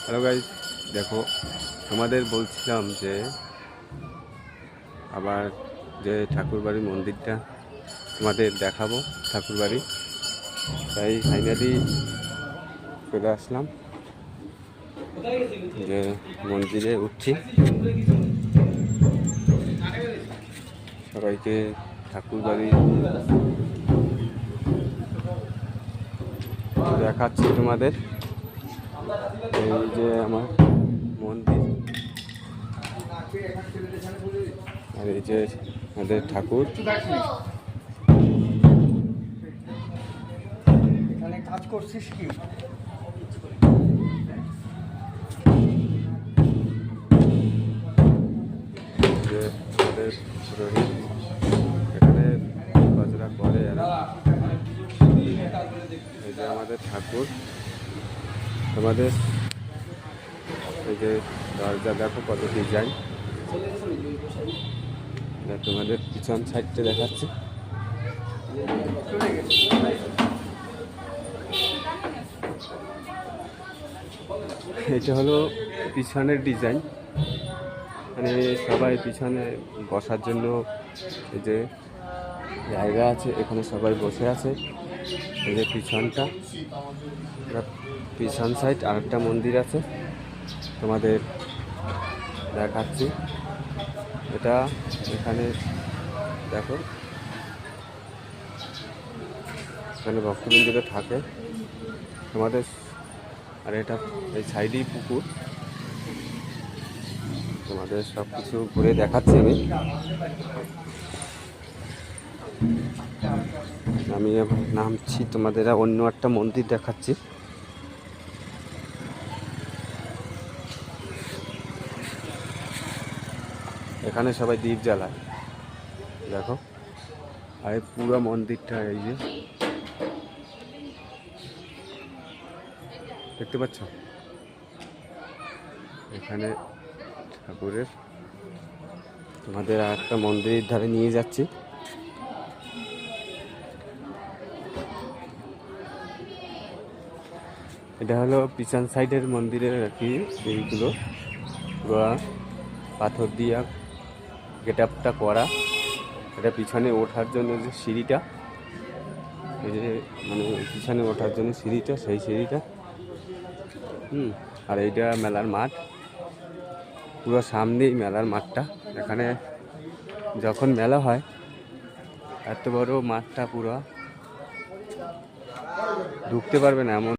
Hello guys, দেখো তোমাদের বলছিলাম যে আবার যে ঠাকুরবাড়ির মন্দিরটা তোমাদের দেখাবো। ঠাকুরবাড়ি তাই ফাইনালি চলে আসলাম, যে মন্দিরে উঠছি। সবাইকে ঠাকুরবাড়ি দেখাচ্ছি তোমাদের। এই যে আমার মন্দির, আর এই যে আমাদের ঠাকুর। এখানে কাজ করছিস কি? যে আমাদের পুরোহিত এখানে কাজরা করে। আর এই যে আমাদের ঠাকুর, তোমাদের এই যে দরজা দেখো কত ডিজাইন। তোমাদের পিছন সাইডটা দেখাচ্ছি। এটা হলো পিছনের ডিজাইন, মানে সবাই পিছনে বসার জন্য এই যে জায়গা আছে, এখানে সবাই বসে আছে। এই যে পিছনটা, পিছন সাইড আরেকটা মন্দির আছে, তোমাদের দেখাচ্ছি। এটা এখানে দেখো, এখানে ভক্তবৃন্দরা থাকে তোমাদের। আর এটা এই সাইডেই পুকুর, তোমাদের সব কিছু ঘুরে দেখাচ্ছি আমি এখন নামছি, তোমাদের অন্য একটা মন্দির দেখাচ্ছি। এখানে সবাই দীপ জ্বালায়, দেখো। আর পুরো মন্দিরটা এই যে দেখতে পাচ্ছ, এখানে ঠাকুরের। তোমাদের আর একটা মন্দিরের ধারে নিয়ে যাচ্ছি। এটা হলো পিছন সাইডের মন্দিরের আর কি, এইগুলো পুরো পাথর দিয়া গেট আপটা করা। এটা পিছনে ওঠার জন্য যে সিঁড়িটা, এই যে মানে পিছনে ওঠার জন্য সিঁড়িটা, সেই সিঁড়িটা। আর এইটা মেলার মাঠ, পুরো সামনেই মেলার মাঠটা। এখানে যখন মেলা হয় এত বড় মাঠটা পুরো ঢুকতে পারবে না এমন।